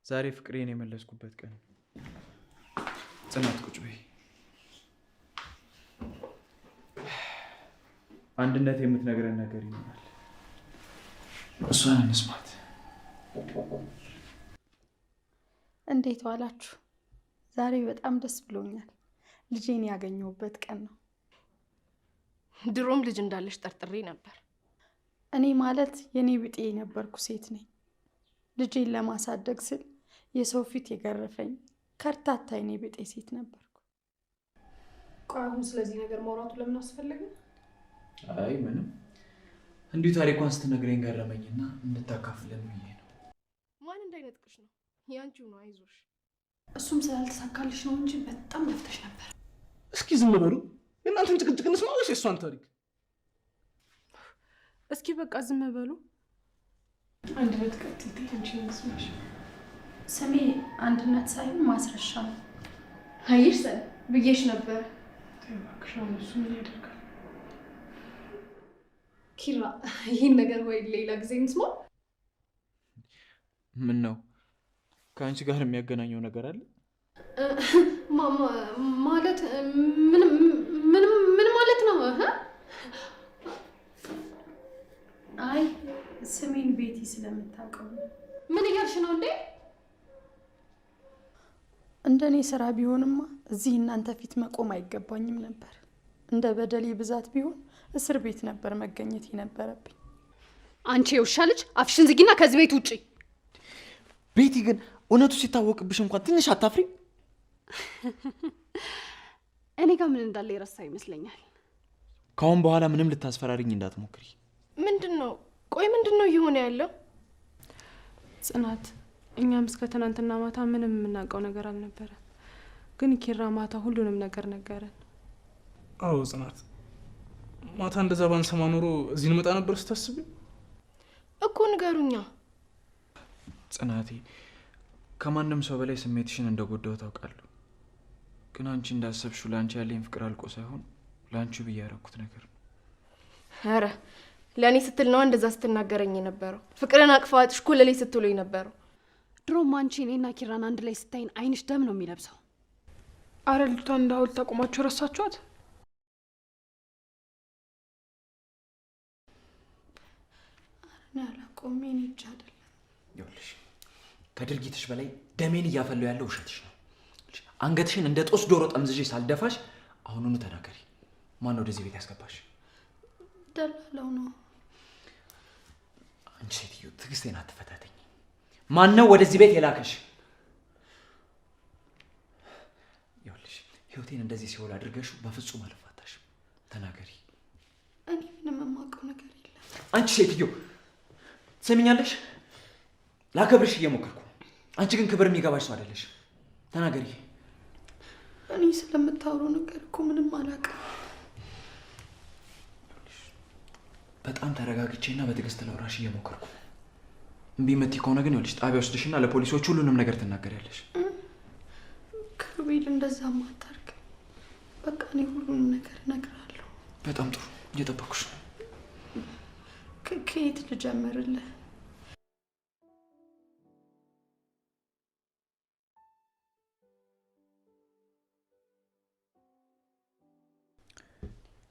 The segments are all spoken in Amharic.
ዛሬ ፍቅሬን የመለስኩበት ቀን። ጽናት ቁጭ በይ። አንድነት የምትነግረን ነገር ይኖራል። እሷን እንስማት። እንዴት ዋላችሁ? ዛሬ በጣም ደስ ብሎኛል። ልጄን ያገኘሁበት ቀን ነው። ድሮም ልጅ እንዳለሽ ጠርጥሬ ነበር። እኔ ማለት የኔ ብጤ የነበርኩ ሴት ነኝ። ልጄን ለማሳደግ ስል የሰው ፊት የገረፈኝ ከርታታ የኔ ብጤ ሴት ነበርኩ። ቆይ አሁን ስለዚህ ነገር ማውራቱ ለምን አስፈለገ? አይ ምንም፣ እንዲሁ ታሪኳን ስትነግረኝ ገረመኝና እንድታካፍለን ብዬ ነው። ማን እንዳይነጥቅሽ ነው? ያንቺው ነው። አይዞሽ። እሱም ስላልተሳካልሽ ነው እንጂ በጣም ለፍተሽ ነበር። እስኪ ዝም በሉ። የእናንተን ጭቅጭቅ እንስማ ወይስ የእሷን ታሪክ? እስኪ በቃ ዝም በሉ። አንድነት ቀጥልቴ አንቺ መስማሽ። ስሜ አንድነት ሳይሆን ማስረሻ ነው። አየሽ ሰ ብዬሽ ነበር። እባክሽ አሁን እሱ ምን ያደርጋል? ኪራ ይህን ነገር ወይ ሌላ ጊዜ እንስማ። ምን ነው ከአንቺ ጋር የሚያገናኘው ነገር አለ? ማለት ምን ማለት ነው? አይ ስሜን ቤቲ ስለምታውቀው። ምን እያልሽ ነው እንዴ? እንደኔ ስራ ቢሆንማ እዚህ እናንተ ፊት መቆም አይገባኝም ነበር። እንደ በደሌ ብዛት ቢሆን እስር ቤት ነበር መገኘት የነበረብኝ። አንቺ የውሻ ልጅ አፍሽን ዝጊና ከዚህ ቤት ውጪ። ቤቲ ግን እውነቱ ሲታወቅብሽ እንኳን ትንሽ አታፍሪ? እኔ ጋር ምን እንዳለ የረሳ ይመስለኛል። ካሁን በኋላ ምንም ልታስፈራሪኝ እንዳትሞክሪ። ምንድነው? ቆይ ምንድነው እየሆነ ያለው? ጽናት፣ እኛም እስከ ትናንትና ማታ ምንም የምናውቀው ነገር አልነበረ፣ ግን ኪራ ማታ ሁሉንም ነገር ነገረን። አዎ ጽናት፣ ማታ እንደዛ ባንሰማ ኖሮ እዚህ እንመጣ ነበር ስታስቢ እኮ። ንገሩኛ። ጽናቴ፣ ከማንም ሰው በላይ ስሜትሽን እንደጎዳው ታውቃለሁ። ግን አንቺ እንዳሰብሽው ለአንቺ ያለኝ ፍቅር አልቆ ሳይሆን ለአንቺ ብዬ ያደረኩት ነገር ነው። ኧረ ለእኔ ስትል ነው እንደዛ ስትናገረኝ የነበረው። ፍቅርን አቅፋ አጥሽ እኮ ለሌ ስትሉኝ ነበረው። ድሮም አንቺ እኔና ኪራን አንድ ላይ ስታይን አይንሽ ደም ነው የሚለብሰው። አረ ልጅቷን እንደ ሐውልት አቁማችሁ ረሳችኋት? እኔ አላውቀውም። የኔ እጅ አይደለም። ይኸውልሽ ከድርጊትሽ በላይ ደሜን እያፈለው ያለው ውሸትሽ ነው። አንገትሽን እንደ ጦስ ዶሮ ጠምዝዤ ሳልደፋሽ አሁኑኑ ተናገሪ። ማን ነው ወደዚህ ቤት ያስገባሽ? ደላላው ነው። አንቺ ሴትዮ ትዕግስቴን አትፈታተኝ። ማን ነው ወደዚህ ቤት የላከሽ? ይኸውልሽ ህይወቴን እንደዚህ ሲወል አድርገሽው በፍጹም አልፋታሽም። ተናገሪ። እኔ ምንም የማውቀው ነገር የለም። አንቺ ሴትዮ ትሰሚኛለሽ? ላከብርሽ እየሞከርኩ፣ አንቺ ግን ክብር የሚገባሽ ሰው አይደለሽ። ተናገሪ። እኔ ስለምታወራው ነገር እኮ ምንም አላውቅም። በጣም ተረጋግቼና በትዕግስት ላውራሽ እየሞከርኩ። እምቢ የምትይ ከሆነ ግን ይኸውልሽ ጣቢያ ወስድሽና ለፖሊሶች ሁሉንም ነገር ትናገሪያለሽ። ክሩቤል እንደዛ ማታርግ። በቃ እኔ ሁሉንም ነገር እነግራለሁ። በጣም ጥሩ፣ እየጠበኩሽ ነው። ከየት ልጀምርልህ?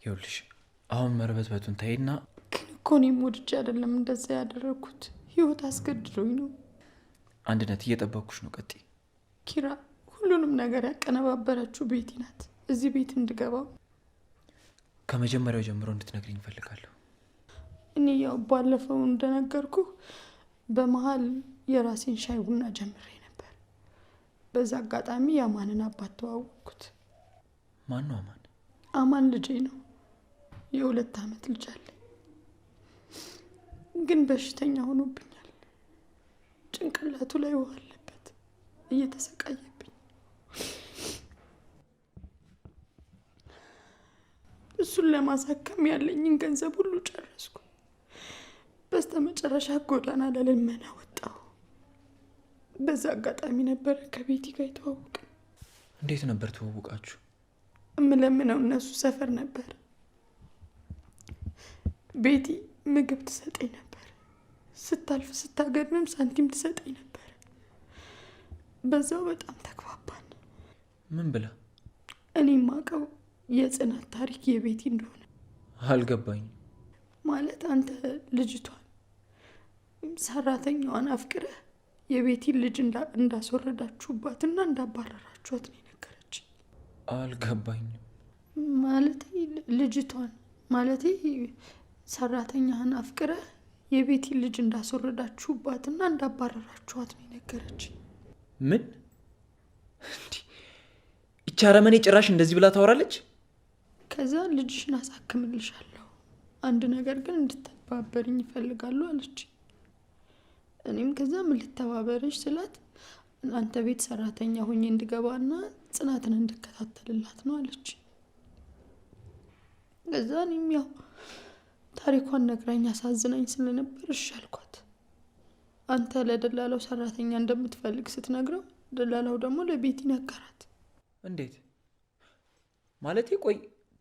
ይኸውልሽ አሁን መርበትበቱን ታይና። ግን እኮ እኔም ወድጄ አይደለም እንደዛ ያደረኩት፣ ህይወት አስገድዶኝ ነው። አንድነት እየጠበኩሽ ነው። ቀጥይ። ኪራ ሁሉንም ነገር ያቀነባበረችው ቤቲ ናት። እዚህ ቤት እንድገባው ከመጀመሪያው ጀምሮ እንድትነግሪኝ እፈልጋለሁ። እኔ ያው ባለፈው እንደነገርኩ በመሀል የራሴን ሻይ ቡና ጀምሬ ነበር። በዛ አጋጣሚ የአማንን አባት ተዋወቅኩት። ማን ነው አማን? አማን ልጄ ነው። የ2 ዓመት ልጅ አለ። ግን በሽተኛ ሆኖብኛል። ጭንቅላቱ ላይ ውሃ አለበት። እየተሰቃየብኝ። እሱን ለማሳከም ያለኝን ገንዘብ ሁሉ ጨረስኩ። በስተመጨረሻ ጎዳና ለልመና ወጣሁ። በዛ አጋጣሚ ነበር ከቤቲ ጋር የተዋወቅን። እንዴት ነበር ተዋወቃችሁ? እምለምነው እነሱ ሰፈር ነበር። ቤቲ ምግብ ትሰጠኝ ነበር። ስታልፍ ስታገድምም ሳንቲም ትሰጠኝ ነበር። በዛው በጣም ተግባባን። ምን ብላ? እኔ ማቀው የጽናት ታሪክ የቤቲ እንደሆነ። አልገባኝም። ማለት አንተ ልጅቷን ሰራተኛዋን አፍቅረህ የቤቲን ልጅ እንዳስወረዳችሁባትና እንዳባረራችኋት ነው የነገረች። አልገባኝም። ማለት ልጅቷን ማለት ሰራተኛህን አፍቅረህ የቤቲን ልጅ እንዳስወረዳችሁባትና እንዳባረራችኋት ነው የነገረች። ምን? ይቺ አረመኔ ጭራሽ እንደዚህ ብላ ታወራለች? ከዛ ልጅሽን አሳክምልሻለሁ፣ አንድ ነገር ግን እንድትተባበርኝ ይፈልጋሉ አለች። እኔም ከዛ ምን ልተባበርሽ ስላት አንተ ቤት ሰራተኛ ሆኜ እንድገባና ጽናትን እንድከታተልላት ነው አለች። ከዛ እኔም ያው ታሪኳን ነግራኝ አሳዝናኝ ስለነበር እሺ አልኳት። አንተ ለደላላው ሰራተኛ እንደምትፈልግ ስትነግረው ደላላው ደግሞ ለቤቲ ነገራት። እንዴት ማለት? ቆይ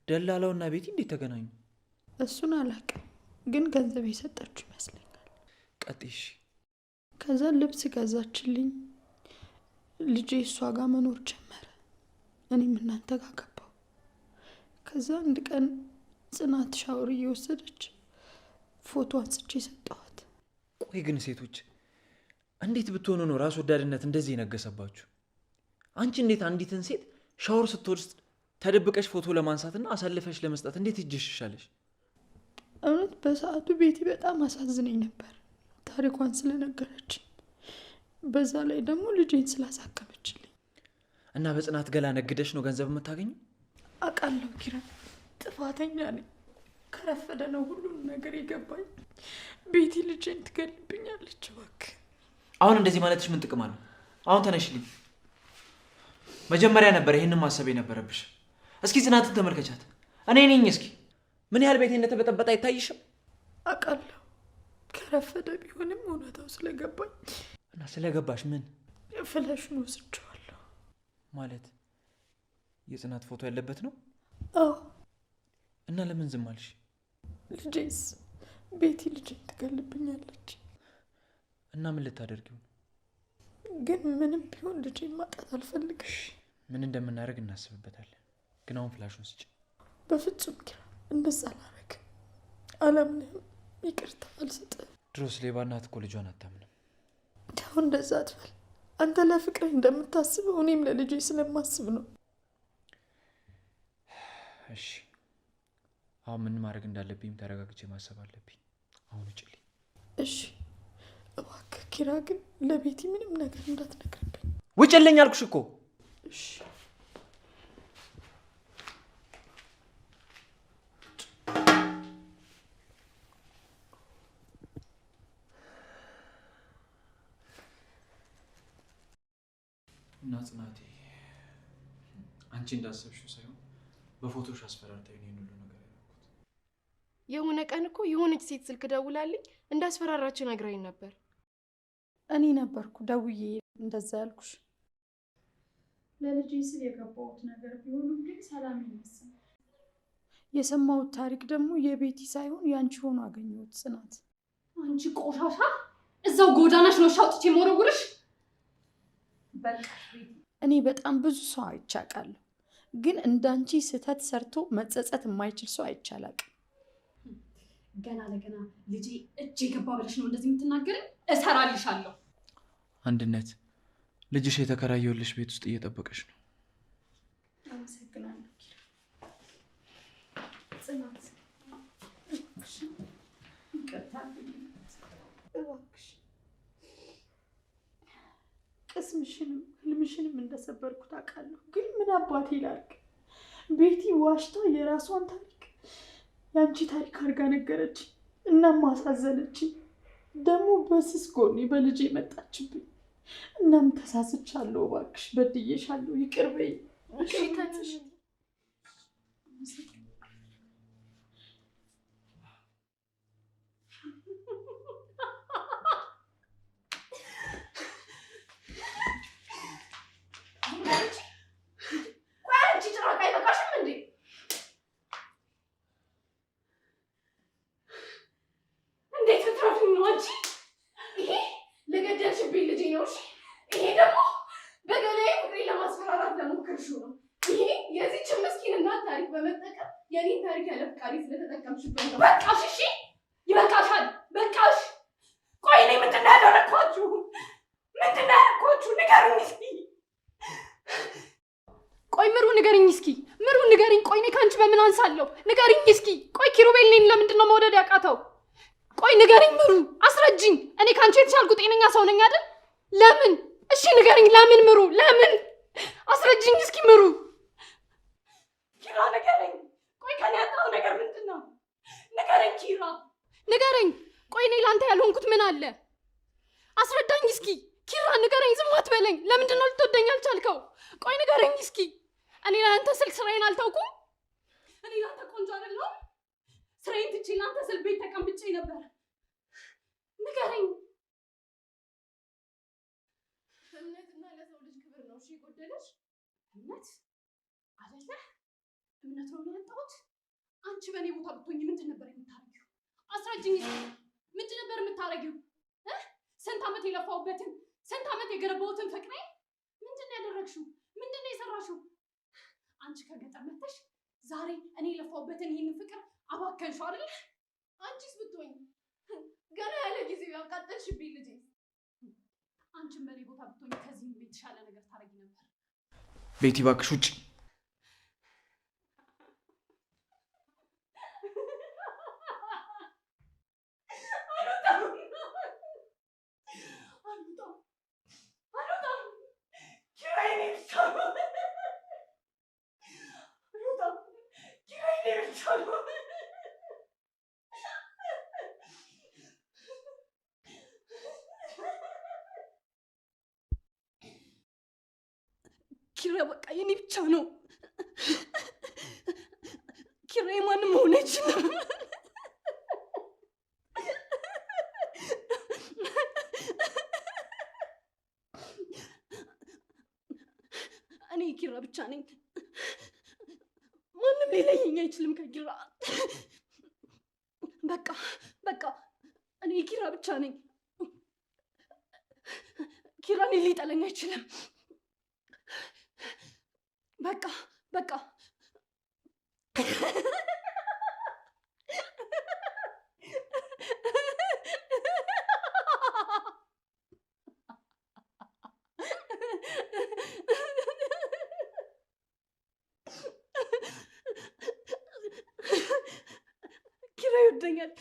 ደላላውና ቤቲ እንዴት ተገናኙ? እሱን አላውቅም፣ ግን ገንዘብ የሰጠችው ይመስለኛል። ቀጥሽ። ከዛ ልብስ ገዛችልኝ። ልጄ እሷ ጋር መኖር ጀመረ። እኔም እናንተ ጋር ገባሁ። ከዛ አንድ ቀን ጽናት ሻወር እየወሰደች ፎቶ አንስቼ ሰጠኋት። ቆይ ግን ሴቶች እንዴት ብትሆኑ ነው ራስ ወዳድነት እንደዚህ የነገሰባችሁ? አንቺ እንዴት አንዲትን ሴት ሻወር ስትወስድ ተደብቀሽ ፎቶ ለማንሳትና አሳልፈሽ ለመስጠት እንዴት እጅሽ ይሻለሽ? እውነት በሰዓቱ ቤቲ በጣም አሳዝነኝ ነበር ታሪኳን ስለነገረች፣ በዛ ላይ ደግሞ ልጄን ስላሳከመችልኝ። እና በጽናት ገላ ነግደሽ ነው ገንዘብ የምታገኘው? አውቃለሁ ኪራን፣ ጥፋተኛ ነኝ። ከረፈደ ነው ሁሉን ነገር የገባኝ። ቤቲ ልጄን ትገልብኛለች። እባክህ አሁን እንደዚህ ማለትሽ ምን ጥቅም አለው? አሁን ተነሽልኝ። መጀመሪያ ነበር ይህንን ማሰብ የነበረብሽ። እስኪ ጽናትን ተመልከቻት። እኔ ነኝ። እስኪ ምን ያህል ቤቴ እንደተበጠበጠ አይታይሽም? አውቃለሁ ከረፈደ ቢሆንም እውነታው ስለገባኝ። እና ስለገባሽ ምን? ፍላሹን ወስጄዋለሁ። ማለት የጽናት ፎቶ ያለበት ነው? አዎ። እና ለምን ዝም አልሽ? ልጄስ ቤቲ ልጄን ትገልብኛለች። እና ምን ልታደርጊው? ግን ምንም ቢሆን ልጄን ማጣት አልፈልግም። ምን እንደምናደርግ እናስብበታለን። ግን አሁን ፍላሹን ስጭ። በፍጹም ኪራ፣ እንደዛ አላረግም። አላምንህም። ይቅርታ አልሰጥህም። ድሮስ ሌባ እናት እኮ ልጇን አታምንም። አሁን እንደዛ አትበል። አንተ ለፍቅርህ እንደምታስበው እኔም ለልጄ ስለማስብ ነው። እሺ አሁን ምን ማድረግ እንዳለብኝ ተረጋግቼ ማሰብ አለብኝ። አሁን ውጭልኝ። እሺ እባክህ ኪራ፣ ግን ለቤቲ ምንም ነገር እንዳትነግርብኝ። ውጭልኝ አልኩሽ እኮ። እሺ እና ጽናቴ አንቺ እንዳሰብሽው ሳይሆን በፎቶሽ አስፈራርታኝ ነው ሁሉ ነገር ያደረኩት። የሆነ ቀን እኮ የሆነች ሴት ስልክ ደውላልኝ እንዳስፈራራችሁ ነግራኝ ነበር። እኔ ነበርኩ ደውዬ እንደዛ ያልኩሽ። ለልጄ ስል የገባሁት ነገር ቢሆንም ግን ሰላም ይመስል የሰማሁት ታሪክ ደግሞ የቤቲ ሳይሆን ያንቺ ሆኖ አገኘሁት። ጽናት አንቺ ቆሻሻ፣ እዛው ጎዳናሽ ነው ሻውጥቼ የምወረውርሽ። በቃ እኔ በጣም ብዙ ሰው አይቻቃለሁ፣ ግን እንዳንቺ ስህተት ሰርቶ መጸጸት የማይችል ሰው አይቻላቅም። ገና ለገና ልጄ እጅ የገባ ብለሽ ነው እንደዚህ የምትናገረኝ? እሰራልሻለሁ። አንድነት ልጅሽ የተከራየውልሽ ቤት ውስጥ እየጠበቀሽ ነው። አመሰግናለሁ ኪራ። ጽናት ይቅርታ እባክሽ። ቅስምሽንም ህልምሽንም እንደሰበርኩት አውቃለሁ፣ ግን ምን አባቴ ላድርግ? ቤቲ ዋሽታ የራሷን ታሪክ ያንቺ ታሪክ አድርጋ ነገረች። እናም አሳዘነችኝ። ደግሞ በስስ ጎኔ በልጄ መጣችብኝ። እናም ተሳስቻለሁ። እባክሽ በድዬሻለሁ፣ ይቅር በይኝ። እሺ ተነሽ። ይሄ ለገደልሽብኝ ልጄ ነው። ይሄ ደግሞ እያደረግሽብኝ ነው። በቃሽ፣ እሺ ይበቃሻል፣ በቃሽ። ቆይ እኔ ምንድን ነው ያደረኳችሁ? ምንድን ነው ያደረኳችሁ? ንገሩኝ እስኪ። ቆይ ምሩ ንገሪኝ እስኪ፣ ምሩ ንገሪኝ። ቆይ እኔ ከአንቺ በምን አንሳለሁ? ንገሪኝ እስኪ። ቆይ ኪሩቤል እኔን ለምንድን ነው መውደድ ያቃተው? ቆይ ንገሪኝ ምሩ፣ አስረጅኝ። እኔ ከአንቺ የተሻልኩ ጤነኛ ሰው ነኝ አይደል? ለምን? እሺ ንገሪኝ፣ ለምን ምሩ? ለምን? አስረጅኝ እስኪ ምሩ። ኪራ ንገረኝ። ቆይ ከኔ ያጣው ነገር ምንድን ነው? ንገረኝ ኪራ፣ ንገረኝ። ቆይ እኔ ለአንተ ያልሆንኩት ምን አለ? አስረዳኝ እስኪ ኪራ፣ ንገረኝ። ዝም አትበለኝ። ለምንድን ነው ልትወደኝ አልቻልከው? ቆይ ንገረኝ እስኪ። እኔ ለአንተ ስል ስራዬን አልተውኩም? እኔ ለአንተ ቆንጆ አይደለሁም? ስራዬን ትቼ ለአንተ ስል ቤት ተቀምጬ ነበር። ንገረኝ። እምነትና ለሰው ልጅ ክብር ነው እሺ የጎደለሽ? እምነት አይደለ? እምነት ነው ያጣሁት። አንቺ በእኔ ቦታ ብትሆኚ ምንድን ነበር የምታረጊው? አስረጅኝ። ምንድን ነበር የምታረጊው? ስንት ዓመት የለፋሁበትን ስንት ዓመት የገነባሁትን ፍቅሬ ምንድን ነው ያደረግሽው? ምንድን ነው የሰራሽው? አንቺ ከገጠር መጥተሽ ዛሬ እኔ የለፋሁበትን ይህንን ፍቅር አባከንሽው አይደል? አንቺስ ብትሆኝ ገና ያለ ጊዜው ያቃጠልሽብኝ ልጄ። አንቺም በእኔ ቦታ ብትሆኝ ከዚህም የተሻለ ነገር ታረጊ ነበር። ቤቲ እባክሽ ውጭ። ኪራ በቃ የኔ ብቻ ነው። ኪራ የማንም መሆን አይችልም። እኔ ኪራ ብቻ ነኝ። ማንም ሊለየኝ አይችልም ከኪራ። በቃ እኔ ኪራ ብቻ ነኝ። ኪራ እኔን ሊጠለኝ አይችልም። በቃ ኪራ ይወደኛል።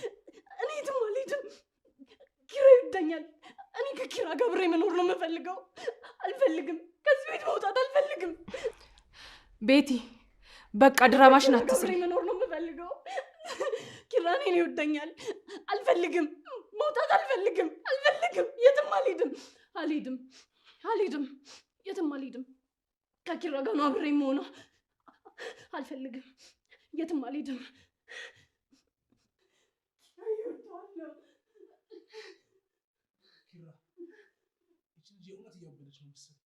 እኔ የትም አልሄድም። ኪራ ይወደኛል። እኔ ከኪራ ጋር አብሬ መኖር ነው የምፈልገው። አልፈልግም፣ ከዚህ ቤት መውጣት አልፈልግም። ቤቲ በቃ ድራማሽን አትስሪ። መኖር ነው የምፈልገው። ኪራ እኔን ይወደኛል። አልፈልግም፣ መውጣት አልፈልግም። የትም አልሄድም። የትም አልሄድም። ከኪራ ጋር ነው አብሬ የምሆነው። አልፈልግም፣ የትም አልሄድም። የእውነት እያበደች ነው መሰለኝ።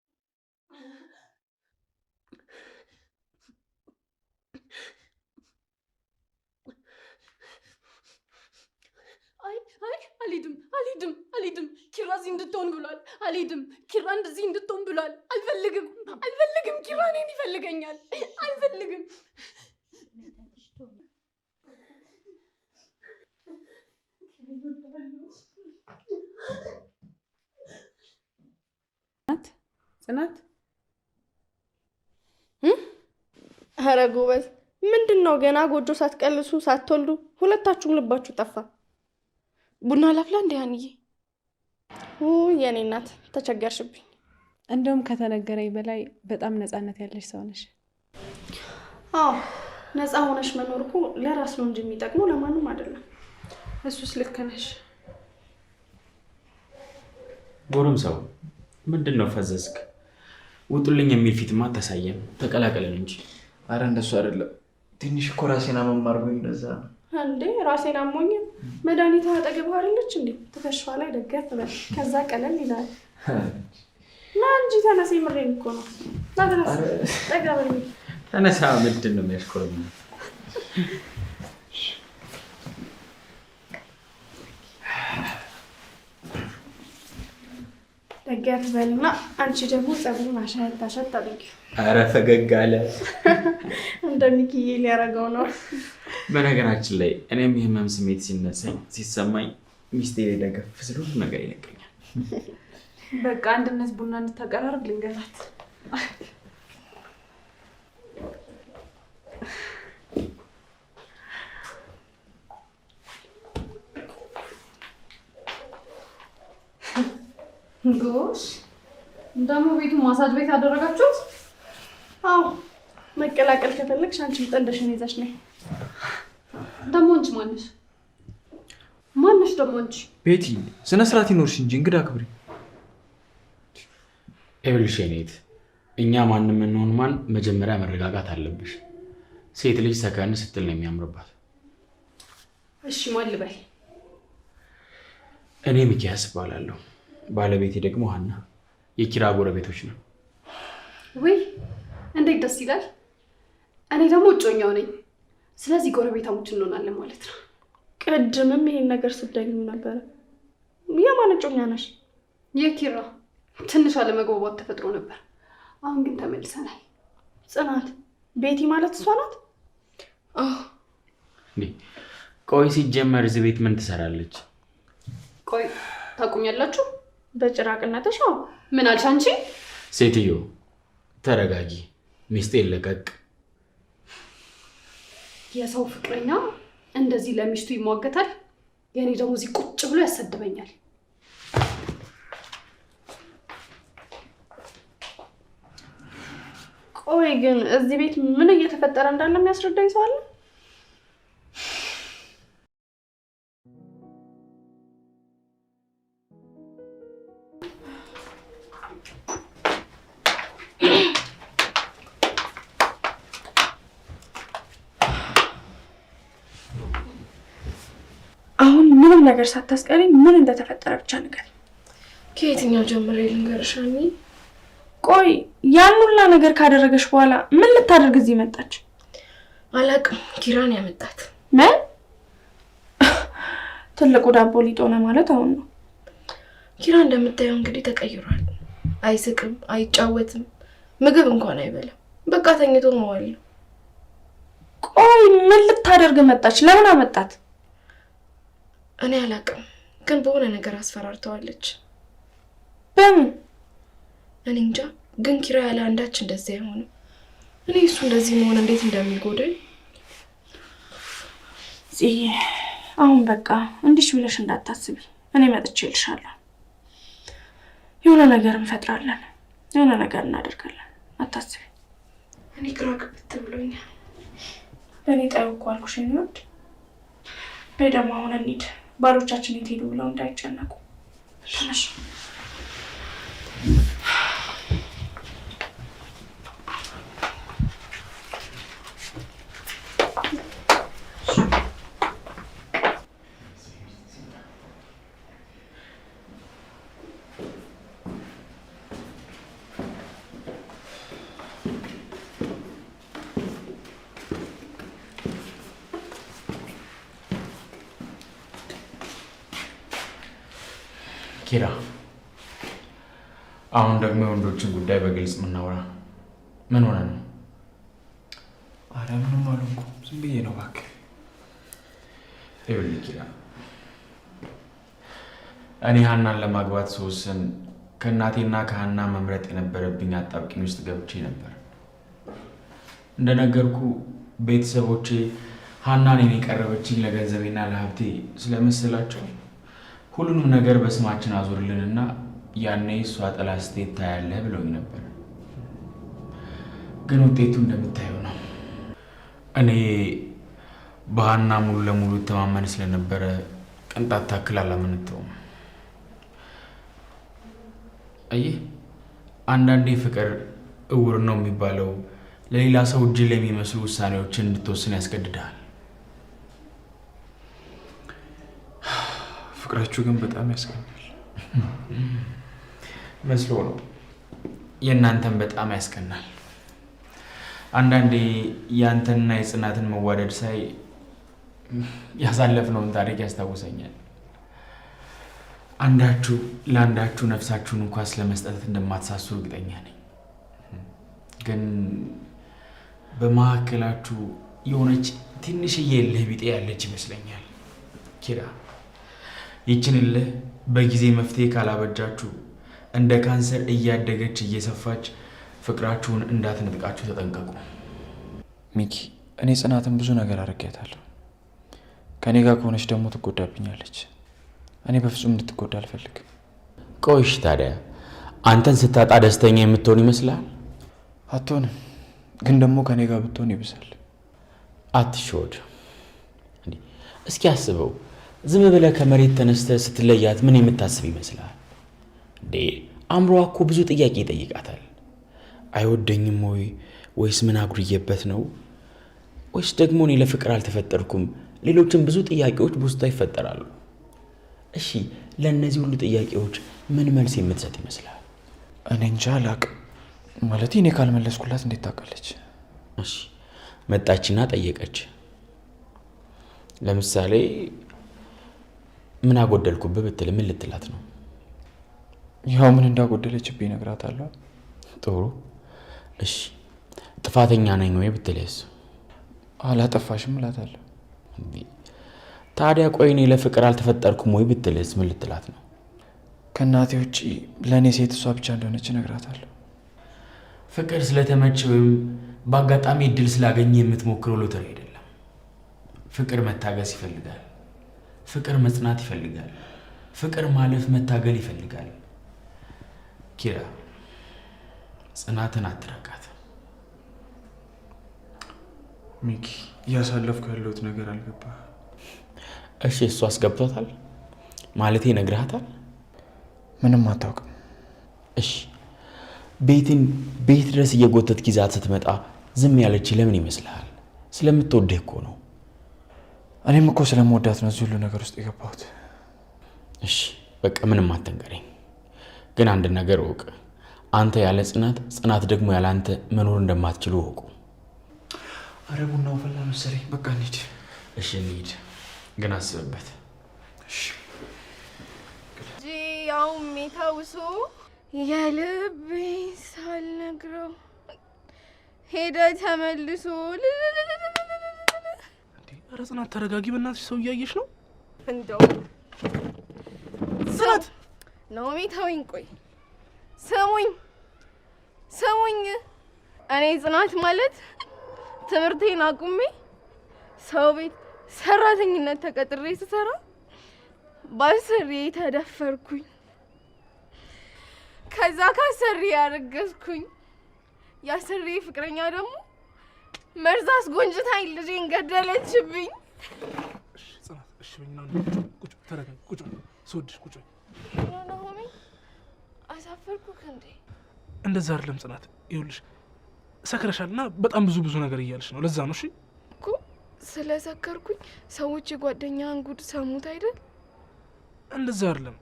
አልሄድም። ኪራ እዚህ እንድትሆን ብሏል። አልሄድም። ኪራ እንደዚህ እንድትሆን ብሏል። አልፈልግም። ኪራ እኔን ይፈልገኛል። አልፈልግም። ጽናት ኧረ ጎበዝ፣ ምንድን ነው ገና ጎጆ ሳትቀልሱ ሳትወልዱ ሁለታችሁም ልባችሁ ጠፋ። ቡና ላፍላ እንደ አንዬ። የኔ እናት ተቸገርሽብኝ። እንደውም ከተነገረኝ በላይ በጣም ነፃነት ያለሽ ሰው ነሽ። አዎ ነፃ ሆነሽ መኖር እኮ ለራስ ነው እንጂ የሚጠቅመው ለማንም አይደለም። እሱስ ልክ ነሽ። ጎረምሳው ምንድን ነው ፈዘዝክ? ውጡልኝ የሚል ፊትማ አታሳየን፣ ተቀላቀለን እንጂ። አረ እንደሱ አይደለም፣ ትንሽ እኮ ራሴን አመማር ወይ እንደዛ ነው እንዴ። ራሴን አሞኝ መድኃኒት አጠገብ አይደለች እንዴ? ትከሻዋ ላይ ደገፍ በል፣ ከዛ ቀለል ይላል። ና እንጂ ተነስ፣ ምሬን እኮ ነው። ና ተነስ፣ ጠጋ በል። ተነሳ። ምንድን ነው የሚያሽኮረኝ? ደገፍ በልና አንቺ ደግሞ ጸጉሩን አሸት አድርጊ። አረ ፈገግ አለ። እንደ ሚኪዬ ሊያደርገው ነው። በነገራችን ላይ እኔም የህመም ስሜት ሲሰማኝ ሚስቴ ደገፍ ስለ ሁሉ ነገር ይለቀኛል። በቃ አንድነት ቡና እንድታቀራርብ ልንገራት። ጎሽ ደግሞ ቤቱ ማሳጅ ቤት ያደረጋችሁት? አዎ መቀላቀል ከፈለግሽ አንቺም ጠንደሽን ይዘሽ ነይ። ደግሞ አንቺ ማነሽ ደግሞ አንቺ? ቤቲ ስነ ስርዓት ይኖርሽ እንጂ እንግዳ አክብሪ። ይኸውልሽ የኔት እኛ ማንም እንሆን ማን መጀመሪያ መረጋጋት አለብሽ። ሴት ልጅ ሰከን ስትል ነው የሚያምርባት። እሺ ማን ልበል? እኔ ሚኪያስ እባላለሁ። ባለቤቴ ደግሞ ሀና። የኪራ ጎረቤቶች ነው። ወይ እንዴት ደስ ይላል። እኔ ደግሞ እጮኛው ነኝ። ስለዚህ ጎረቤታሞች እንሆናለን ማለት ነው። ቅድምም ይሄን ነገር ስትደግም ነበር። የማን እጮኛ ነሽ? የኪራ ትንሽ አለመግባባት ተፈጥሮ ነበር። አሁን ግን ተመልሰናል። ጽናት ቤቲ ማለት እሷ ናት? እንዴ ቆይ ሲጀመር እዚህ ቤት ምን ትሰራለች? ቆይ ታቁኛላችሁ? በጭራቅነትሽ? ምን አልሽ አንቺ? ሴትዮ ተረጋጊ። ሚስቴን ለቀቅ። የሰው ፍቅረኛ እንደዚህ ለሚስቱ ይሟገታል። የኔ ደግሞ እዚህ ቁጭ ብሎ ያሰድበኛል። ቆይ ግን እዚህ ቤት ምን እየተፈጠረ እንዳለ የሚያስረዳኝ ሰው አለ? አሁን ምንም ነገር ሳታስቀሪ ምን እንደተፈጠረ ብቻ ንገሪኝ። ከየትኛው ጀምሬ ልንገርሽ? ቆይ ያን ሁላ ነገር ካደረገሽ በኋላ ምን ልታደርግ እዚህ መጣች? አላቅም። ኪራን ያመጣት። ምን? ትልቁ ዳቦ ሊጥ ሆነ ማለት አሁን ነው። ኪራ እንደምታየው እንግዲህ ተቀይሯል። አይስቅም፣ አይጫወትም፣ ምግብ እንኳን አይበላም። በቃ ተኝቶ መዋል ነው። ቆይ ምን ልታደርግ መጣች? ለምን አመጣት? እኔ አላቅም፣ ግን በሆነ ነገር አስፈራርተዋለች። በምን? እኔ እንጃ፣ ግን ኪራ ያለ አንዳች እንደዚህ አይሆንም። እኔ እሱ እንደዚህ መሆን እንዴት እንደሚጎዳኝ። አሁን በቃ እንዲሽ ብለሽ እንዳታስቢ። እኔ መጥቼ እልሻለሁ። የሆነ ነገር እንፈጥራለን፣ የሆነ ነገር እናደርጋለን። አታስቢ። እኔ ግራ ግብት ብሎኛል። በእኔ ጣዩ እኮ አልኩሽ። የሚወድ በይ ደግሞ አሁን እንሂድ። ባሎቻችን የት ሄዱ ብለው እንዳይጨነቁ። ተነሽ። ኪራ፣ አሁን ደግሞ የወንዶችን ጉዳይ በግልጽ የምናወራ ምን ሆነ ነው? አረ ምንም አልሆንኩም፣ ዝም ብዬ ነው እባክህ። ይኸውልህ ኪራ፣ እኔ ሀናን ለማግባት ስወስን ከእናቴና ከሀና መምረጥ የነበረብኝ አጣብቂኝ ውስጥ ገብቼ ነበር። እንደነገርኩ ቤተሰቦቼ ሀናን እኔን የቀረበችኝ ለገንዘቤና ለሀብቴ ስለመሰላቸው ሁሉንም ነገር በስማችን አዙርልንና ያኔ እሷ ጥላ ስትሄድ ታያለህ ብለውኝ ነበር። ግን ውጤቱ እንደምታየው ነው። እኔ በሀና ሙሉ ለሙሉ ተማመን ስለነበረ ቅንጣት ታክል አላመነተውም። አየህ፣ አንዳንዴ ፍቅር እውር ነው የሚባለው ለሌላ ሰው እጅል የሚመስሉ ውሳኔዎችን እንድትወስን ያስገድዳል። ፍቅራችሁ ግን በጣም ያስቀናል። መስሎ ነው። የእናንተን በጣም ያስቀናል። አንዳንዴ የአንተንና የጽናትን መዋደድ ሳይ ያሳለፍነውን ታሪክ ያስታውሰኛል። አንዳችሁ ለአንዳችሁ ነፍሳችሁን እንኳን ስለመስጠት እንደማትሳሱ እርግጠኛ ነኝ። ግን በመካከላችሁ የሆነች ትንሽዬ እልህ ቢጤ ያለች ይመስለኛል። ኪራ ይችን እልህ በጊዜ መፍትሄ ካላበጃችሁ እንደ ካንሰር እያደገች እየሰፋች ፍቅራችሁን እንዳትነጥቃችሁ ተጠንቀቁ። ሚኪ እኔ ጽናትን ብዙ ነገር አድርጌያታለሁ። ከኔ ጋር ከሆነች ደግሞ ትጎዳብኛለች። እኔ በፍጹም እንድትጎዳ አልፈልግም። ቆይሽ ታዲያ አንተን ስታጣ ደስተኛ የምትሆን ይመስላል? አትሆንም፣ ግን ደግሞ ከኔ ጋር ብትሆን ይብሳል። አትሾድ። እስኪ አስበው፣ ዝም ብለህ ከመሬት ተነስተህ ስትለያት ምን የምታስብ ይመስላል? እንዴ አእምሮዋ እኮ ብዙ ጥያቄ ይጠይቃታል። አይወደኝም ወይስ ምን አጉድዬበት ነው? ወይስ ደግሞ እኔ ለፍቅር አልተፈጠርኩም? ሌሎችም ብዙ ጥያቄዎች በውስጧ ይፈጠራሉ። እሺ ለእነዚህ ሁሉ ጥያቄዎች ምን መልስ የምትሰጥ ይመስላል? እኔ እንጃ አላቅም። ማለት እኔ ካልመለስኩላት እንዴት ታውቃለች? እሺ መጣችና ጠየቀች። ለምሳሌ ምን አጎደልኩብህ ብትል ምን ልትላት ነው? ያው ምን እንዳጎደለችብኝ እነግራታለሁ። ጥሩ። እሺ ጥፋተኛ ነኝ ወይ ብትልስ? አላጠፋሽም እላታለሁ። ታዲያ ቆይ እኔ ለፍቅር አልተፈጠርኩም ወይ ብትልስ ምን ልትላት ነው? ከእናቴ ውጭ ለእኔ ሴት እሷ ብቻ እንደሆነች እነግራታለሁ። ፍቅር ስለተመቸ ወይም በአጋጣሚ እድል ስላገኘ የምትሞክረው ሎተሪ አይደለም። ፍቅር መታገስ ይፈልጋል። ፍቅር መጽናት ይፈልጋል። ፍቅር ማለፍ መታገል ይፈልጋል። ኪራ ጽናትን አትረካት። ሚኪ እያሳለፍኩ ያለሁት ነገር አልገባ። እሺ እሱ አስገብቷታል ማለቴ ነግረሃታል? ምንም አታውቅም። እሺ ቤት ድረስ እየጎተት ጊዜያት ስትመጣ ዝም ያለች ለምን ይመስልሃል? ስለምትወድህ እኮ ነው። እኔም እኮ ስለምወዳት ነው እዚህ ሁሉ ነገር ውስጥ የገባሁት። እሺ በቃ ምንም አትንገረኝ። ግን አንድ ነገር እወቅ። አንተ ያለ ጽናት ደግሞ ያለ አንተ መኖር እንደማትችሉ እወቁ። አረ ቡናው ፈላ መሰለኝ። በቃ እንሂድ። እሺ እንሂድ፣ ግን አስብበት። እሺ ያው ሜታውሶ የልቤን ሳልነግረው ሄደ ተመልሶ። ኧረ ጽናት ተረጋጊ በእናትሽ፣ ሰው እያየሽ ነው። እንደው ጽናት ነው ሜታዊን። ቆይ ስሙኝ። እኔ ጽናት ማለት ትምህርቴን አቁሜ ሰው ቤት ሰራተኝነት ተቀጥሬ ስሰራ ባሰሪ ተደፈርኩኝ። ከዛ ካሰሪ ያረገዝኩኝ። ያሰሪ ፍቅረኛ ደግሞ መርዝ አስጎንጭታኝ ልጄን ገደለችብኝ። እሺ ጽናት፣ እሺ በእኛ ቁጭ ተረጋጊ። ቁጭ ስወድሽ ቁጭ። ናሆሜ አሳፈርኩህ እንዴ? እንደዛ አይደለም ጽናት፣ ይኸውልሽ ሰክረሻልና በጣም ብዙ ነገር እያልሽ ነው። ለዛ ነው። እሺ እኮ ስለሰከርኩኝ ሰዎች የጓደኛህን ጉድ ሰሙት አይደል? እንደዛ አይደለም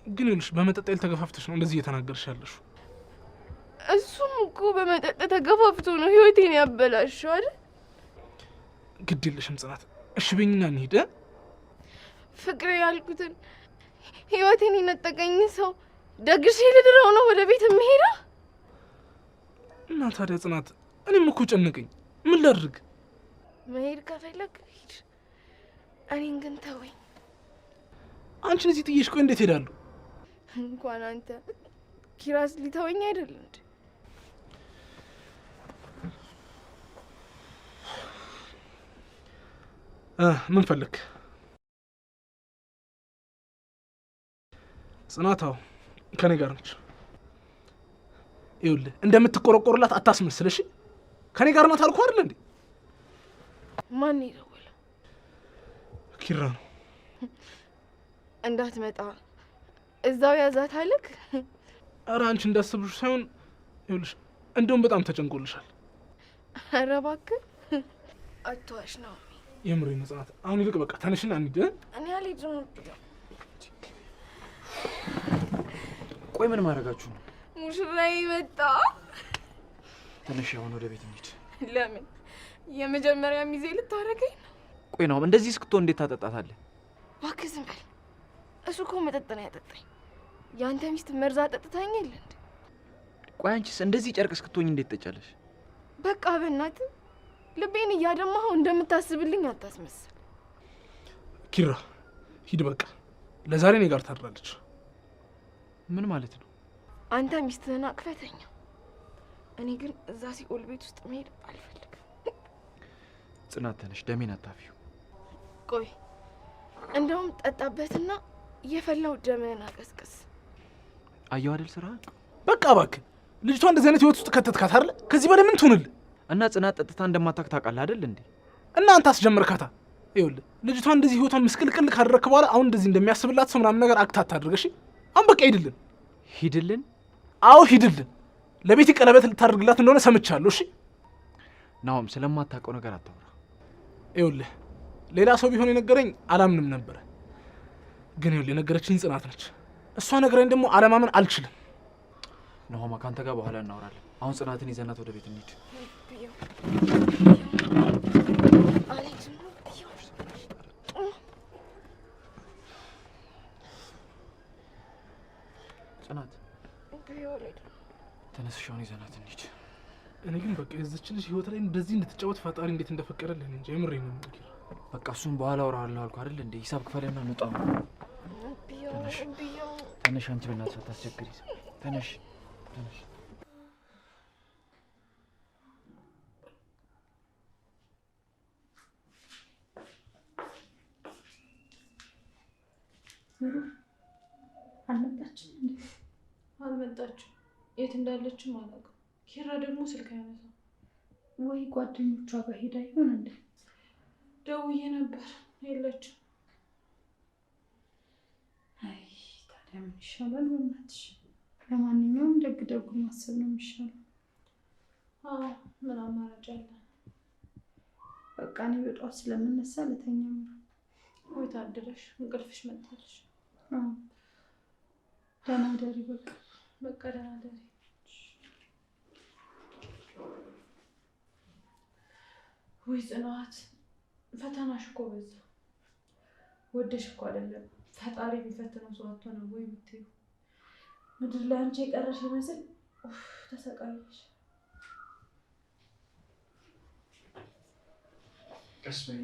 ግን ይኸውልሽ በመጠጥ ተገፋፍተሽ ነው እንደዚህ እየተናገርሽ ያለሽው። እሱም እኮ በመጠጥ ተገፋፍቶ ነው ህይወቴን ያበላሸው አይደል? ግድ የለሽም ጽናት፣ እሺ በይኝና እንሂድ። ፍቅር ያልኩትን ህይወቴን የነጠቀኝ ሰው ደግሼ ልድረው ነው ወደ ቤት የምሄደው? እና ታዲያ ጽናት እኔም እኮ ጨነቀኝ። ምን ላድርግ? መሄድ ከፈለግ ሂድ፣ እኔን ግን ተወኝ። አንቺን እዚህ ጥዬሽ ቆይ እንዴት ሄዳለሁ? እንኳን አንተ ኪራስ ሊተወኝ አይደል እንዴ? ምን ፈለክ? ጽናታው ከኔ ጋር ነች። ይኸውልህ እንደምትቆረቆርላት አታስመስል እሺ? ከኔ ጋር ናት አልኩህ አይደል እንዴ? ማን ይደውለው? ኪራ ነው። እንዳትመጣ እዛው ያዛት አለክ። ኧረ አንቺ እንዳስብሽ ሳይሆን ይኸውልሽ እንደውም በጣም ተጨንቆልሻል። ኧረ እባክህ አትዋሽ ነው። የምሬን ነው ጽናት። አሁን ይልቅ በቃ ተነሽና እንሂድ። እኔ አልሄድም። ቆይ ምን ማድረጋችሁ ነው? ሙሽራዬ መጣ። ተነሽ፣ አሁን ወደ ቤት እንሂድ። ለምን? የመጀመሪያ ሚዜ ልታረገኝ ነው? ቆይ ነው እንደዚህ እስክትሆን እንዴት ታጠጣታለህ? እባክህ ዝም በል። እሱ እኮ መጠጥ ነው ያጠጣኝ። የአንተ ሚስት መርዛ ጠጥታኝ የለ እንዴ? ቆይ አንቺስ እንደዚህ ጨርቅ እስክትሆኝ እንዴት ትጠጫለሽ? በቃ በእናትህ ልቤን እያደማኸው እንደምታስብልኝ አታስመስል። ኪራ ሂድ በቃ። ለዛሬ እኔ ጋር ታድራለች። ምን ማለት ነው? አንተ ሚስትህን አቅፈተኛ። እኔ ግን እዛ ሲኦል ቤት ውስጥ መሄድ አልፈልግም። ጽናት ተነሽ፣ ደሜን አታፊው። ቆይ እንደውም ጠጣበትና የፈላው ደምህን አቀስቅስ። አየው አይደል ስራ። በቃ እባክህ ልጅቷ እንደዚህ አይነት ህይወት ውስጥ ከተትካት አይደል? ከዚህ በላይ ምን ትሆንልህ? እና ጽናት ጠጥታ እንደማታውቅ ታውቃለህ አይደል እንዴ? እና አንተ አስጀመርካታ። ይኸውልህ ልጅቷ እንደዚህ ህይወቷን ምስቅልቅል ካደረክ በኋላ አሁን እንደዚህ እንደሚያስብላት ሰው ምናምን ነገር አክታት ታድርገሽ። አሁን በቃ ሂድልን። ሂድልን? አዎ ሂድልን። ለቤቲ ቀለበት ልታደርግላት እንደሆነ ሰምቻለሁ። እሺ ናውም ስለማታውቀው ነገር አታውራ። ይኸውልህ ሌላ ሰው ቢሆን የነገረኝ አላምንም ነበረ። ግን ይኸውልህ የነገረችኝ ጽናት ነች። እሷ ነገረኝ ደግሞ አለማመን አልችልም። ናሆማ ካንተ ጋር በኋላ እናወራለን። አሁን ጽናትን ይዘናት ወደ ቤት እንሂድ። ጽናት ተነስሽ፣ አሁን ይዘናት እንሂድ። እኔ ግን በቃ የዚች ልጅ ህይወት ላይ እንደዚህ እንድትጫወት ፈጣሪ እንዴት እንደፈቀደልህ እንጂ የምሬን ነው። በቃ እሱን በኋላ አወራለሁ አልኩህ አይደል እንዴ? ሂሳብ ክፈልና እንውጣ። ተነሽ ተነሽ፣ አንቺ በእናትሽ አታስቸግሪ። ተነሽ ተነሽ። አልመጣችም እንዴ? አልመጣችም። የት እንዳለችም አላውቅም። ኪራ ደግሞ ስልክ አያነሳም። ወይ ጓደኞቿ ጋር ሄዳ ይሆን እንዴ? ደውዬ ነበር፣ የለችም። አይ ታዲያ ምን ይሻላል? በእናትሽ ለማንኛውም ደግ ደጉ ማሰብ ነው የሚሻለው። አዎ ምን አማራጭ አለ? በቃ እኔ በጠዋት ስለምነሳ ልተኛ ነው። ወይ ታድረሽ፣ እንቅልፍሽ መጣልሽ። ደህና ደሪ። በቃ ደህና ደሪ። ወይ ጽናት፣ ፈተናሽ እኮ በዛ። ወደሽ እኮ አይደለም ፈጣሪ ቢፈትነው ሰው አጥቶ ነው ወይ ብትይው፣ ምድር ላይ አንቺ የቀረሽ ይመስል ተሰቃየሽ። ቀስ በይ።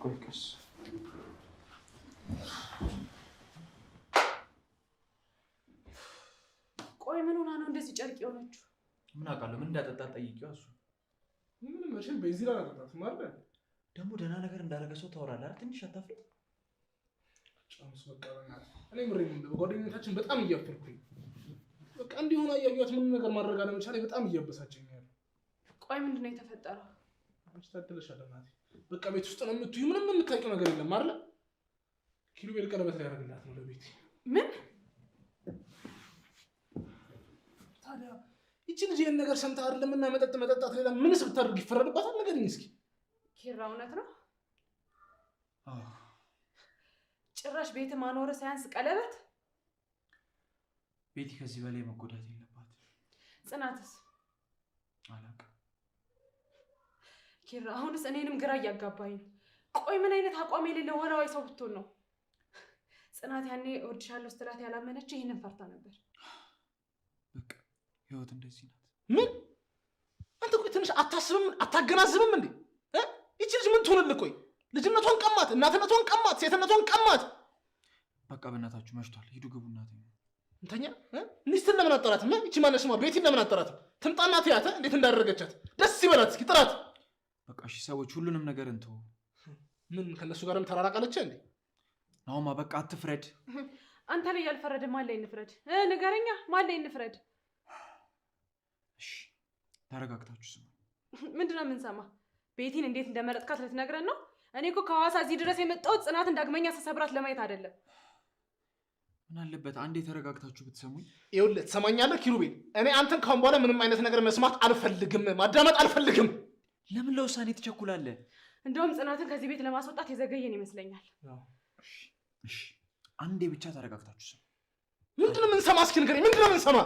ቆይ ቀስ። ቆይ ምን ሆና ነው እንደዚህ ጨርቅ የሆነችው? ምን አውቃለሁ። ምን እንዳጠጣት ጠይቂው። እሱ ምን መቼም በዚህ ላይ አላጠጣትም አይደል? ደግሞ ደህና ነገር እንዳደረገ ሰው ታወራለህ አይደል? ትንሽ አታፍሪ? ጫምስ በቃ በእናትህ እኔ ምሬን ነው። በጓደኝነታችን በጣም እያፈርኩኝ በቃ እንዲሆን አያዩት ምን ነገር ማድረግ አለመቻሌ በጣም እያበሳጨኝ ያለው። ቆይ ምንድነው የተፈጠረው? አንቺ ታደለሻል እናቴ። በቃ ቤት ውስጥ ነው የምትዩ። ምንም የምታውቂው ነገር የለም አይደል? ኪሩቤል ቀለበት ሊያደርግላት ነው ለቤት። ምን? ታዲያ ይቺ ልጅ ይሄን ነገር ሰምታ አይደለምና መጠጣት ሌላ ምንስ ብታደርግ ይፈረድባታል? ንገሪኝ እስኪ። ኪራ እውነት ነው? አዎ። ጭራሽ ቤት ማኖር ሳያንስ ቀለበት? ቤቲ ከዚህ በላይ መጎዳት የለባት። ጽናትስ? አላውቅም። ኪራ አሁንስ እኔንም ግራ እያጋባኝ ነው። ቆይ ምን አይነት አቋም የሌለው ወላዋይ ሰው ብትሆን ነው? ጽናት ያኔ እወድሻለሁ ስትላት ያላመነች ይህንን ፈርታ ነበር። በቃ ህይወት እንደዚህ ናት። ምን? አንተ ቆይ ትንሽ አታስብም አታገናዝብም እንዴ? ይቺ ልጅ ምን ትሆንልህ? ቆይ ልጅነቷን ቀማት፣ እናትነቷን ቀማት፣ ሴትነቷን ቀማት። በቃ በእናታችሁ መሽቷል። ሂዱ ግቡ። እናት እንተኛ። ሚስትን ለምን አጠራትም? ይቺ ማነው ስሟ? ቤቲን ለምን አጠራትም? ትምጣና ትያት እንዴት እንዳደረገቻት ደስ ይበላት። እስኪ ጥራት። በቃ እሺ ሰዎች፣ ሁሉንም ነገር እንተው። ምን ከነሱ ጋርም ተራራቃለች እንዴ? ናውማ በቃ አትፍረድ። አንተ ላይ ያልፈረደ ማን ላይ እንፍረድ? ንገረኛ፣ ማን ላይ እንፍረድ? እሺ ተረጋግታችሁ ስሙ። ምንድነው የምንሰማ? ቤቲን እንዴት እንደመረጥካት ልትነግረን ነው? እኔ እኮ ከሐዋሳ እዚህ ድረስ የመጣሁት ጽናትን ዳግመኛ ተሰብራት ለማየት አይደለም። ምን አለበት አንዴ ተረጋግታችሁ ብትሰሙኝ? ይኸውልህ ትሰማኛለህ ኪሩቤል፣ እኔ አንተን ካሁን በኋላ ምንም አይነት ነገር መስማት አልፈልግም፣ ማዳመጥ አልፈልግም። ለምን ለውሳኔ ትቸኩላለህ? እንደውም ጽናትን ከዚህ ቤት ለማስወጣት የዘገየን ይመስለኛል። እሺ አንዴ ብቻ ተረጋግታችሁ ስሙ። ምንድነው የምንሰማ? እስኪ ንገረኝ፣ ምንድነው የምንሰማ?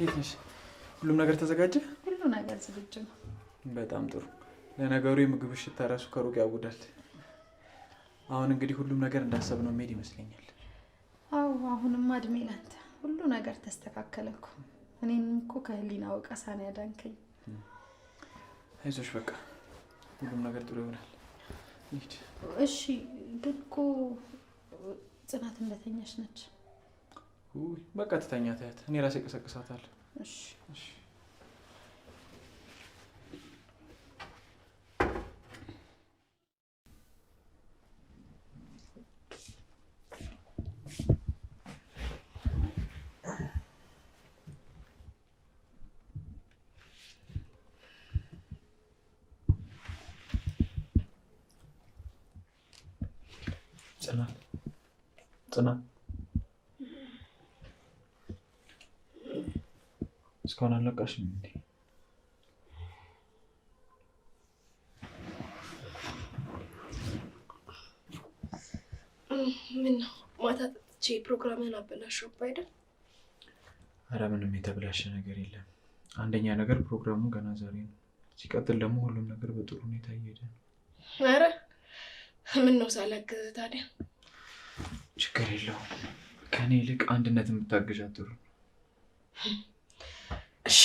እንዴት ነሽ? ሁሉም ነገር ተዘጋጀ? ሁሉ ነገር ዝግጁ ነው። በጣም ጥሩ። ለነገሩ የምግብ ሽታ ራሱ ከሩቅ ያውዳል። አሁን እንግዲህ ሁሉም ነገር እንዳሰብነው መሄድ ይመስለኛል። አዎ አሁንማ እድሜ ላንተ። ሁሉ ነገር ተስተካከለ እኮ። እኔንም እኮ ከህሊና ወቀሳ ነው ያዳንከኝ። አይዞሽ በቃ ሁሉም ነገር ጥሩ ይሆናል። እንሂድ። እሺ ግን እኮ ጽናት እንደተኛች ነች። በቃ ትተኛ ታያት። እኔ ራሴ ቀሰቅሳታለሁ። እሺ እሺ። ጽናት እስካሁን አልነቃሽም እንዴ? ምን ነው ማታ ጠጥቼ ፕሮግራምን አበላሽብህ አይደል? ኧረ ምንም የተበላሸ ነገር የለም። አንደኛ ነገር ፕሮግራሙ ገና ዛሬ ነው። ሲቀጥል ደግሞ ሁሉም ነገር በጥሩ ሁኔታ እየሄደ ነው። ኧረ ምን ነው ሳላግዝ ታዲያ? ችግር የለውም። ከኔ ይልቅ አንድነት የምታገዣት ጥሩ። እሺ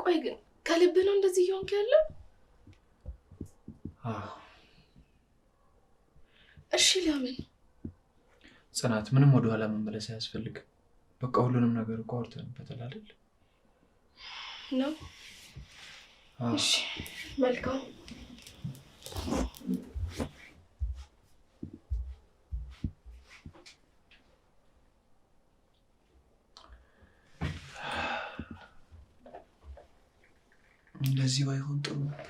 ቆይ ግን ከልብ ነው እንደዚህ እየሆንክ ያለው? አዎ። እሺ ለምን? ጽናት ምንም ወደኋላ መመለስ አያስፈልግም። በቃ ሁሉንም ነገር እኮ አውርተንበታል አይደል? ነው። እሺ መልካም። እንደዚህ ባይሆን ጥሩ ነበር።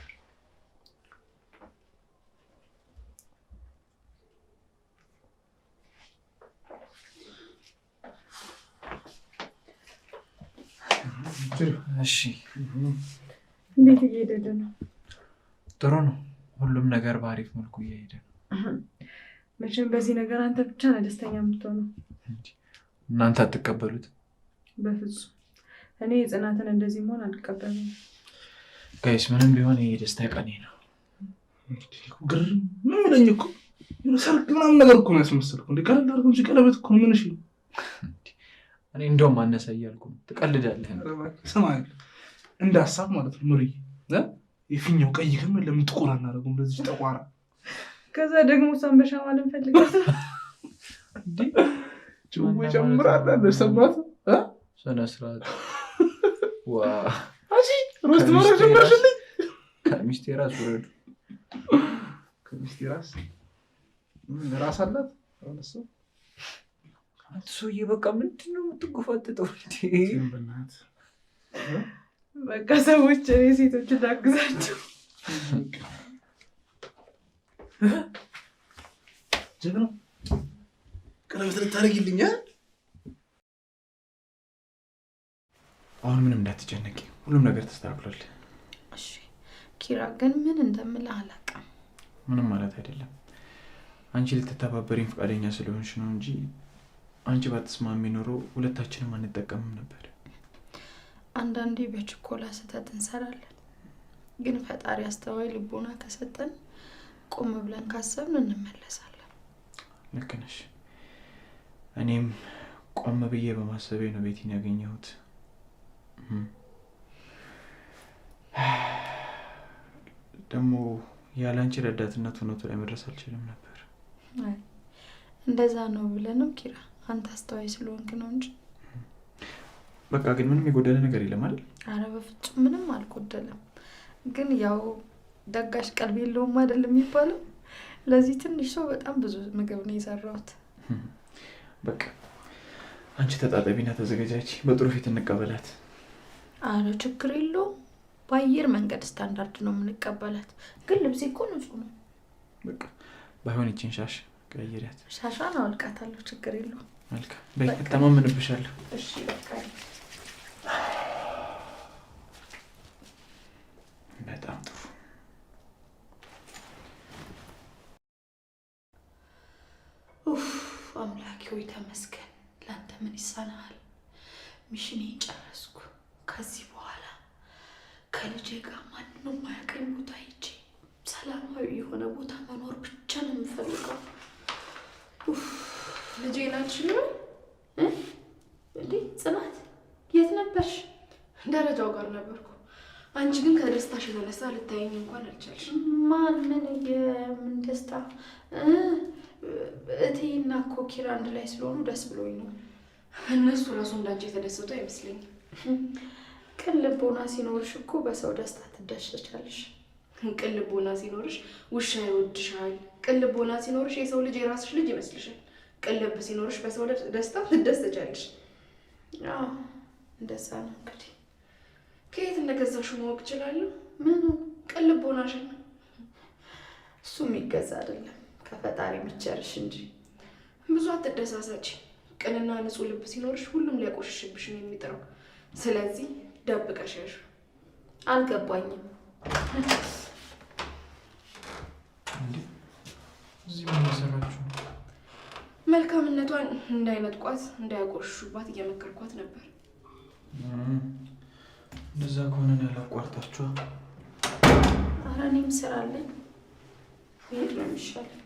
እሺ እንዴት እየሄደ ነው? ጥሩ ነው። ሁሉም ነገር በአሪፍ መልኩ እየሄደ ነው። መቼም በዚህ ነገር አንተ ብቻ ነህ ደስተኛ የምትሆነው። እናንተ አትቀበሉት? በፍጹም እኔ ጽናትን እንደዚህ መሆን አልቀበልም። ጋይስ ምንም ቢሆን ይሄ ደስታ ቀኔ ነው። ግር ምን ነኝ እኮ ሰርግ ምናምን ነገር እኮ ነው ያስመሰልኩ። እንዴ ቀለል አድርጎ እንጂ ቀለበት እኮ ምን እሺ። እኔ እንደውም አነሳ እያልኩ ትቀልዳለህ። ስማ እንደ ሀሳብ ማለት ነው ምሪ የፊኛው ቀይ ከምን ለምን ጥቁር አናደርገውም? እንደዚህ ጠቋራ ከዛ ደግሞ እሷን በሻማ ልንፈልጋት እንዴ ጭው ጨምራለ ለሰማት ስነ ስርዓት ዋ አጂ ሮስት ማድረግ ጀመርሽልኝ። ከሚስቴ ራስ ወረዱ። ከሚስቴ ራስ ምን ራስ አላት አለሰ ሰውዬ በቃ ምንድን ነው የምትጎፋጥጠው? በእናትህ በቃ ሰዎች እኔ ሴቶችን ላግዛቸው። ጀግና ቀለበት ልታደርጊልኝ? አሁን ምንም እንዳትጨነቂ፣ ሁሉም ነገር ተስተካክሏል። እሺ ኪራ ግን ምን እንደምልህ አላውቅም። ምንም ማለት አይደለም። አንቺ ልትተባበሪኝ ፈቃደኛ ስለሆንሽ ነው እንጂ አንቺ ባትስማሚ ኖሮ ሁለታችንም አንጠቀምም ነበር። አንዳንዴ በችኮላ ስህተት እንሰራለን፣ ግን ፈጣሪ አስተዋይ ልቦና ከሰጠን ቆም ብለን ካሰብን እንመለሳለን። ልክ ነሽ። እኔም ቆም ብዬ በማሰቤ ነው ቤቲን ያገኘሁት። ደግሞ ያለ አንቺ ረዳትነት እውነቱ ላይ መድረስ አልችልም ነበር። እንደዛ ነው ብለንም ኪራ አንተ አስተዋይ ስለሆንክ ነው እንጂ። በቃ ግን ምንም የጎደለ ነገር የለም አይደል? አረ በፍጹም ምንም አልጎደለም። ግን ያው ደጋሽ ቀልብ የለውም አይደል የሚባለው። ለዚህ ትንሽ ሰው በጣም ብዙ ምግብ ነው የሰራሁት። በቃ አንቺ ተጣጣቢና ተዘጋጃች፣ በጥሩ ፊት እንቀበላት። አረ ችግር የለውም። በአየር መንገድ ስታንዳርድ ነው የምንቀበላት። ግን ልብሴ እኮ ንጹህ ነው። በቃ ባይሆን ይችን ሻሽ ቀይሪያት። ሻሿን አወልቃታለሁ፣ ችግር የለውም። መልካም በይ፣ እተማመንብሻለሁ። እሺ በቃ በጣም ጥሩ። አምላኬ ሆይ ተመስገን። ለአንተ ምን ምን ይሳናሃል? ሚሽኔን ጨረስኩ። ከዚህ በኋላ ከልጄ ጋር ማንም ማያውቀኝ ቦታ ሂጄ ሰላማዊ የሆነ ቦታ መኖር ብቻ ነው የምፈልገው። ልጄ ናች ነው እንዴ? ጽናት የት ነበርሽ? ደረጃው ጋር ነበርኩ። አንቺ ግን ከደስታሽ የተነሳ ልታየኝ እንኳን አልቻልሽም። ማን ምን የምን ደስታ? እቴና እኮ ኪራ አንድ ላይ ስለሆኑ ደስ ብሎኝ ነው። እነሱ ራሱ እንዳንቺ የተደሰቱ አይመስለኝም። ቅን ልቦና ሲኖርሽ እኮ በሰው ደስታ ትደሰቻለሽ። ቅን ልቦና ሲኖርሽ ውሻ ይወድሻል። ቅን ልቦና ሲኖርሽ የሰው ልጅ የራስሽ ልጅ ይመስልሻል። ቅን ልብ ሲኖርሽ በሰው ደስታ ትደሰቻለሽ። አዎ እንደዛ ነው እንግዲህ። ከየት እንደገዛሽው ማወቅ እችላለሁ? ምኑ? ቅን ልቦናሽን። እሱ የሚገዛ አይደለም ከፈጣሪ የሚቸርሽ እንጂ። ብዙ አትደሳሳች። ቅንና ንጹህ ልብ ሲኖርሽ ሁሉም ሊያቆሽሽብሽ ነው የሚጥረው። ስለዚህ ደብቀሽ ያዥ። አልገባኝም። እዚህ ምን እየሰራችሁ? መልካምነቷን እንዳይነጥቋት እንዳያቆሽሹባት እየመከርኳት ነበር። እንደዛ ከሆነ ነው ያላቋርጣችኋ። ኧረ እኔም ስራ አለኝ። መሄድ ነው የሚሻለው።